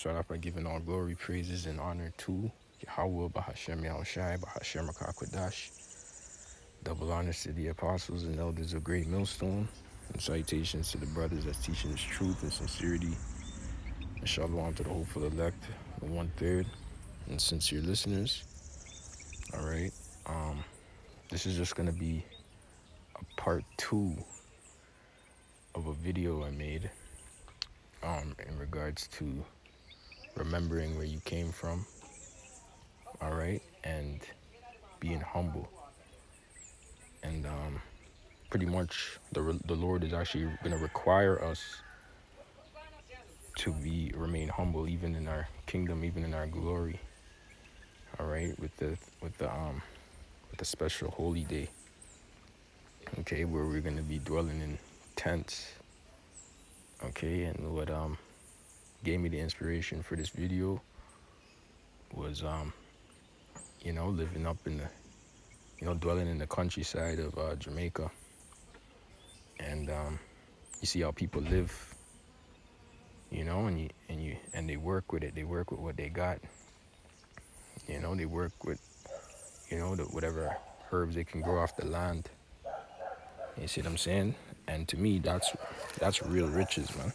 start off by giving all glory, praises, and honor to Yahweh, Bahashem Yahushai, Bahashem Akakwadash. Double honors to the apostles and elders of Great Millstone, and salutations to the brothers that's teaching us truth and sincerity. And shalom to the hopeful elect, the 1/3, and sincere listeners. All right. This is just gonna be a part 2 of a video I made in regards to remembering where you came from, all right, and being humble. And pretty much the Lord is actually going to require us to remain humble, even in our kingdom, even in our glory, all right, with the special holy day, okay, where we're going to be dwelling in tents, okay. And what gave me the inspiration for this video was living up in the dwelling in the countryside of Jamaica, and you see how people live, and they work with it. They work with what they got. They work with whatever herbs they can grow off the land. You see what I'm saying? And to me, that's real riches, man.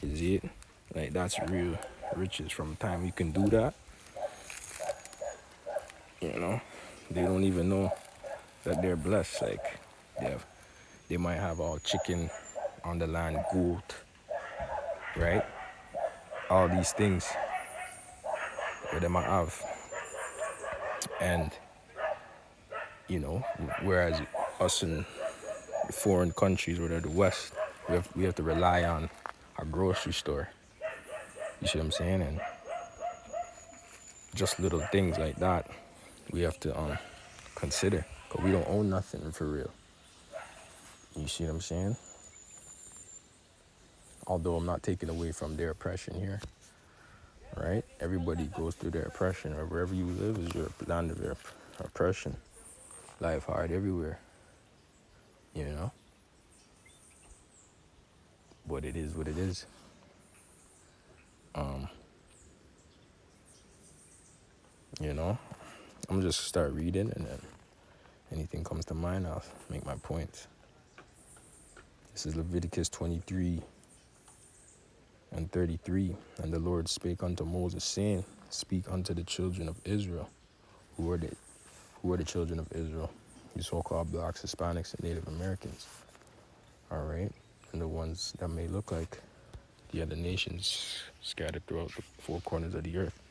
You see it? Like, that's real riches. From the time you can do that, they don't even know that they're blessed. Like, they might have all chicken on the land, goat, right? All these things where they might have. And, whereas us in foreign countries, whether the West, we have to rely on our grocery store. You see what I'm saying? And just little things like that we have to consider, because we don't own nothing for real. You see what I'm saying? Although I'm not taking away from their oppression here, right? Everybody goes through their oppression, or wherever you live is your land of your oppression. Life hard everywhere, but it is what it is. I'm just start reading, and then anything comes to mind, I'll make my points. This is Leviticus 23:33. And the Lord spake unto Moses, saying, Speak unto the children of Israel. Who are the children of Israel? You so-called blacks, Hispanics, and Native Americans. All right? And the ones that may look like the other nations scattered throughout the four corners of the earth.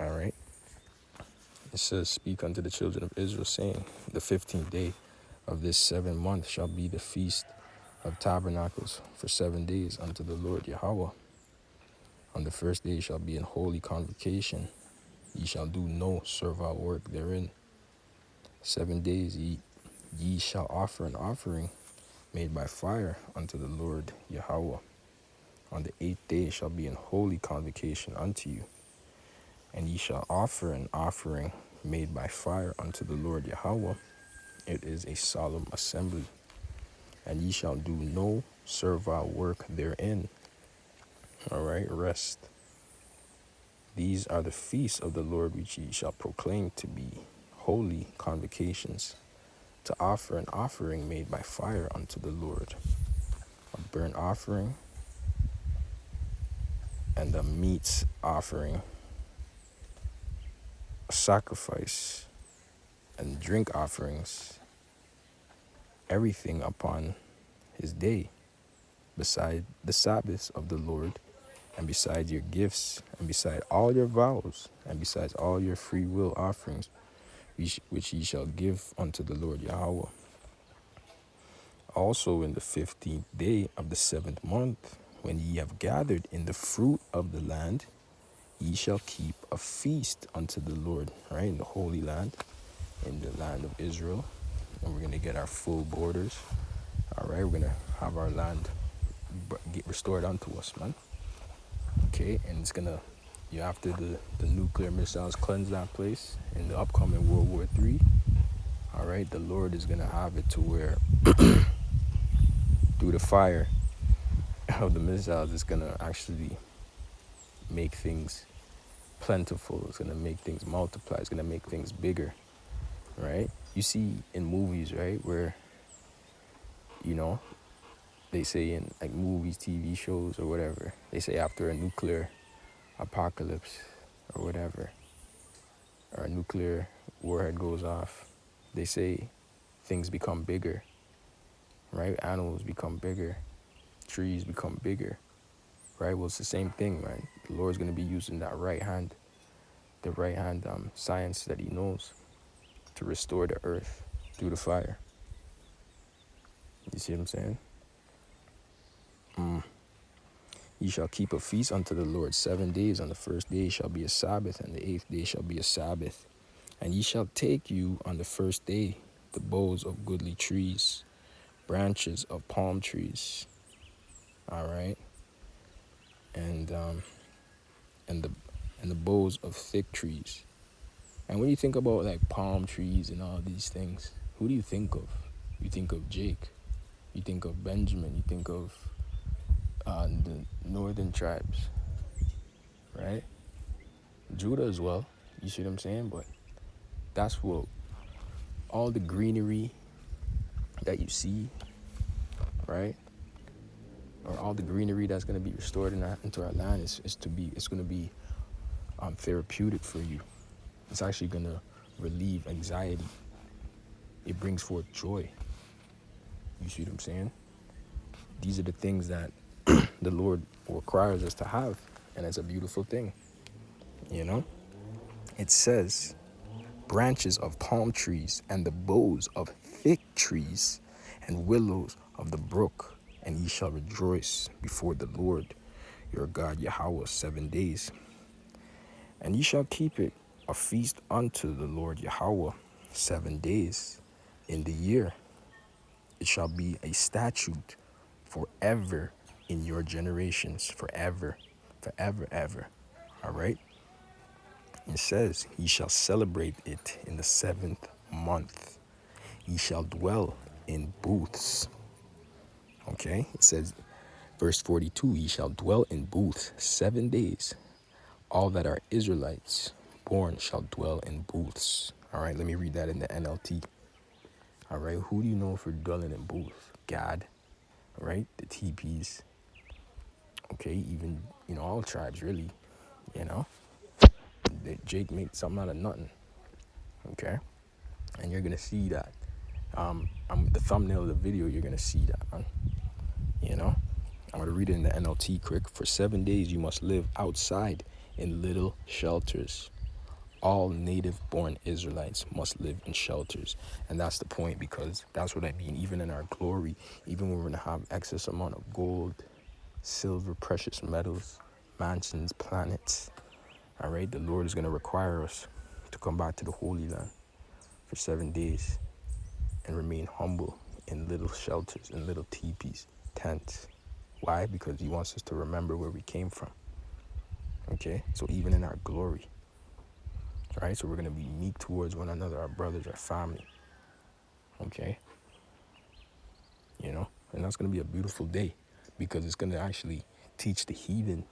All right? It says, Speak unto the children of Israel, saying, The 15th day of this 7th month shall be the feast of tabernacles for 7 days unto the Lord Yahweh. On the first day shall be an holy convocation. Ye shall do no servile work therein. 7 days ye shall offer an offering made by fire unto the Lord Yahweh. On the 8th day shall be an holy convocation unto you. And ye shall offer an offering made by fire unto the Lord Yahweh. It is a solemn assembly. And ye shall do no servile work therein. All right, rest. These are the feasts of the Lord which ye shall proclaim to be holy convocations, to offer an offering made by fire unto the Lord, a burnt offering and a meat offering, a sacrifice and drink offerings, everything upon his day, beside the Sabbaths of the Lord, and beside your gifts, and beside all your vows, and besides all your free will offerings, which ye shall give unto the Lord Yahweh. Also in the 15th day of the 7th month, when ye have gathered in the fruit of the land, ye shall keep a feast unto the Lord, right, in the Holy Land, in the land of Israel. And we're going to get our full borders, all right? We're going to have our land get restored unto us, man. Okay, and it's gonna, after the nuclear missiles cleanse that place in the upcoming World War III, all right, the Lord is gonna have it to where through the fire, of the missiles is going to actually make things plentiful. It's going to make things multiply. It's going to make things bigger, right? You see in movies, right, where, you know, they say in like movies, TV shows or whatever, they say after a nuclear apocalypse or whatever, or a nuclear warhead goes off, they say things become bigger, right? Animals become bigger, trees become bigger, right? Well, it's the same thing, right? The Lord's going to be using that right hand, the right hand science that he knows to restore the earth through the fire. You see what I'm saying? Ye shall keep a feast unto the Lord 7 days. On the first day shall be a Sabbath, and the 8th day shall be a Sabbath. And ye shall take you on the first day the boughs of goodly trees, branches of palm trees, all right, and the boughs of thick trees. And when you think about like palm trees and all these things, who do you think of? You think of Jake, you think of Benjamin, you think of the northern tribes, right? Judah as well. You see what I'm saying? But that's what all the greenery that you see, right? Or all the greenery that's going to be restored into our land it's going to be therapeutic for you. It's actually going to relieve anxiety. It brings forth joy. You see what I'm saying? These are the things that the Lord requires us to have, and it's a beautiful thing. You know, it says branches of palm trees and the boughs of thick trees and willows of the brook, and ye shall rejoice before the Lord your God Yahweh 7 days. And ye shall keep it a feast unto the Lord Yahweh 7 days in the year. It shall be a statute forever in your generations, forever, forever, ever. All right? It says, ye shall celebrate it in the 7th month. Ye shall dwell in booths. Okay? It says, verse 42, ye shall dwell in booths 7 days. All that are Israelites born shall dwell in booths. All right, let me read that in the NLT. All right, who do you know for dwelling in booths? Gad, right? The TPs. Okay, even, all tribes really, Jake made something out of nothing. Okay, and you're going to see that. The thumbnail of the video, you're going to see that, man. I'm going to read it in the NLT quick. For 7 days you must live outside in little shelters. All native-born Israelites must live in shelters. And that's the point, because that's what I mean. Even in our glory, even when we're going to have excess amount of gold, silver, precious metals, mansions, planets, all right, the Lord is going to require us to come back to the Holy Land for 7 days and remain humble in little shelters, in little teepees, tents. Why? Because he wants us to remember where we came from. Okay? So even in our glory, right? So we're going to be meek towards one another, our brothers, our family. Okay? And that's going to be a beautiful day, because it's going to actually teach the heathen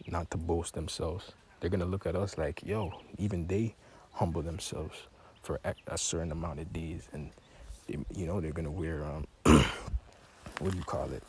not to boast themselves. They're going to look at us like, yo, even they humble themselves for a certain amount of days. And, they're going to wear, what do you call it?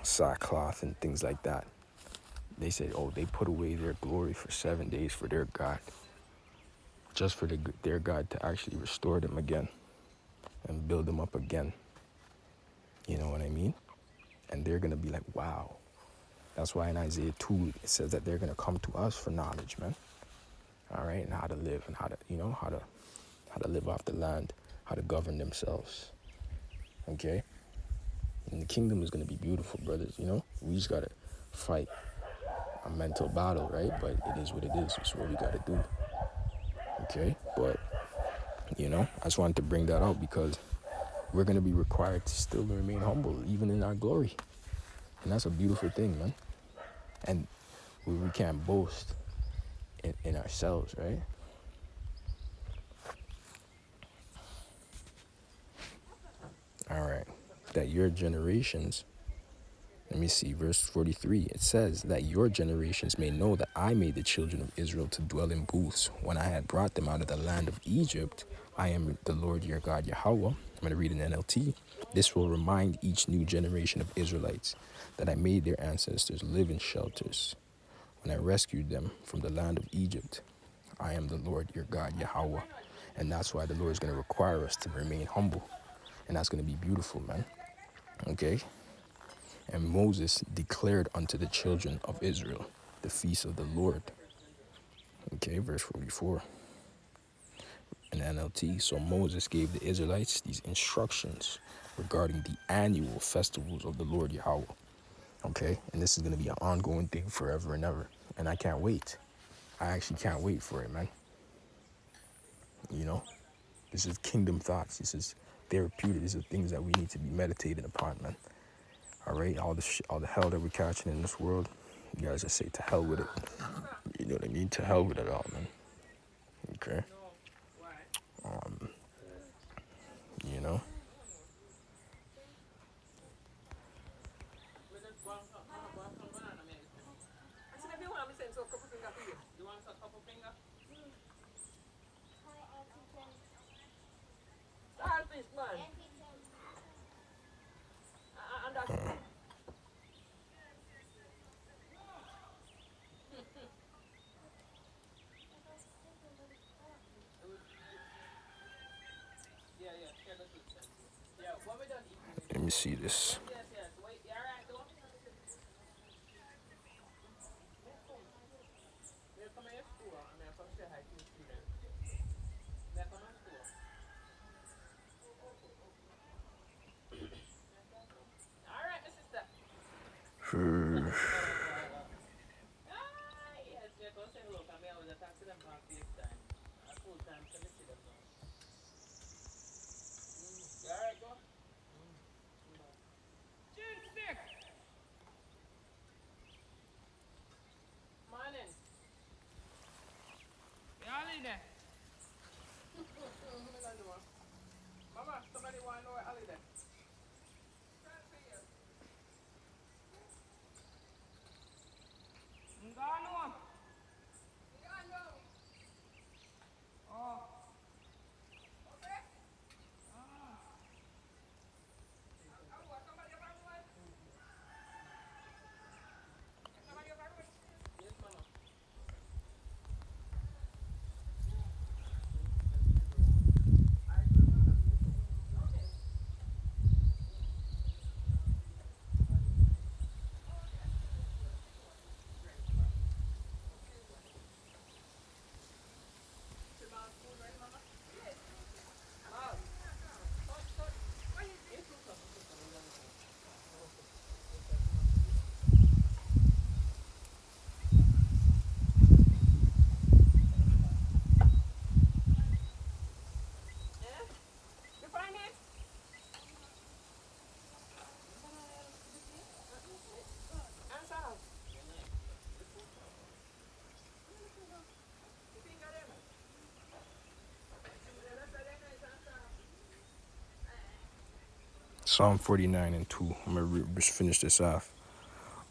Sackcloth and things like that. They say, oh, they put away their glory for 7 days for their God, just for their God to actually restore them again and build them up again. You know what I mean? And they're going to be like, wow. That's why in Isaiah 2, it says that they're going to come to us for knowledge, man. All right? And how to live, and how to live off the land, how to govern themselves. Okay? And the kingdom is going to be beautiful, brothers, We just got to fight a mental battle, right? But it is what it is. It's what we got to do. Okay? But, I just wanted to bring that out, because we're going to be required to still remain humble, even in our glory. And that's a beautiful thing, man. And we can't boast in ourselves, right? All right. that your generations, let me see, verse 43, it says that your generations may know that I made the children of Israel to dwell in booths when I had brought them out of the land of Egypt. I am the Lord your God, Yahweh. I'm going to read in NLT. This will remind each new generation of Israelites that I made their ancestors live in shelters when I rescued them from the land of Egypt. I am the Lord your God, Yahweh. And that's why the Lord is going to require us to remain humble. And that's going to be beautiful, man. Okay? And Moses declared unto the children of Israel the feast of the Lord. Okay, verse 44 in NLT. So Moses gave the Israelites these instructions regarding the annual festivals of the Lord Yahweh. Okay, and this is going to be an ongoing thing forever and ever. And I can't wait. I actually can't wait for it, man. You know, this is kingdom thoughts. This is therapeutic. These are things that we need to be meditating upon, man. All right, all the hell that we're catching in this world, you guys just say to hell with it. You know what I mean? To hell with it all, man. Okay. You know. Let me see this. Psalm 49 and 2. I'm going to just finish this off.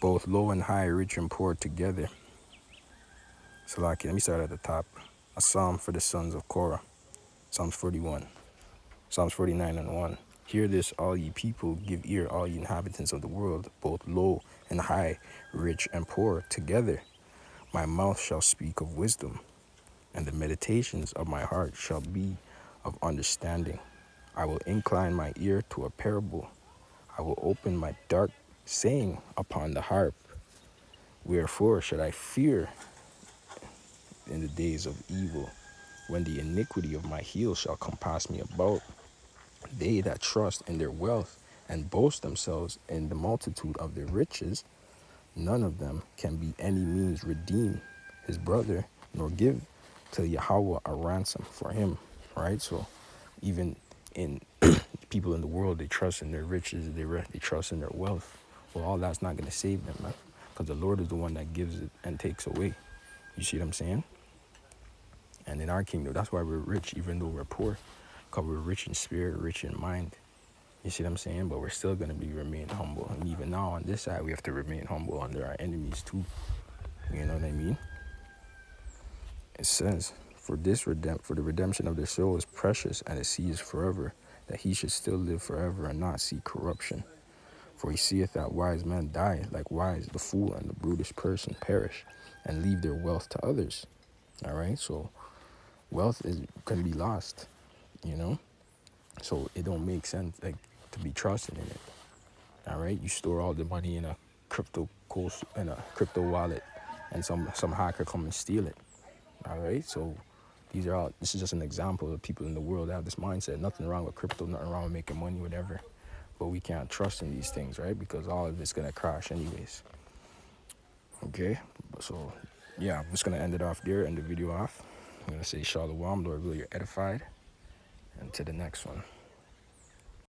Both low and high, rich and poor together. So, like, let me start at the top. A psalm for the sons of Korah. Psalms 41. Psalms 49 and 1. Hear this, all ye people, give ear, all ye inhabitants of the world, both low and high, rich and poor together. My mouth shall speak of wisdom, and the meditations of my heart shall be of understanding. I will incline my ear to a parable. I will open my dark saying upon the harp. Wherefore should I fear in the days of evil, when the iniquity of my heel shall compass me about? They that trust in their wealth and boast themselves in the multitude of their riches, none of them can be any means redeem his brother, nor give to Yahweh a ransom for him. Right? So even in people in the world, they trust in their riches, they trust in their wealth. Well, all that's not going to save them, man, because the Lord is the one that gives it and takes away. You see what I'm saying? And in our kingdom, that's why we're rich, even though we're poor, because we're rich in spirit, rich in mind. You see what I'm saying? But we're still gonna remain humble. And even now on this side, we have to remain humble under our enemies too. You know what I mean? It says, for the redemption of their soul is precious, and it sees forever, that he should still live forever and not see corruption. For he seeth that wise men die, likewise the fool and the brutish person perish, and leave their wealth to others. All right, so wealth can be lost, you know. So it don't make sense to be trusting in it. All right, you store all the money in a crypto wallet, and some hacker come and steal it. All right, so this is just an example of people in the world that have this mindset. Nothing wrong with crypto, nothing wrong with making money, whatever. But we can't trust in these things, right? Because all of it's gonna crash anyways. Okay, so yeah, I'm just gonna end it off there, end the video off. I'm gonna say Shalom, Lord, will you're edified, and to the next one.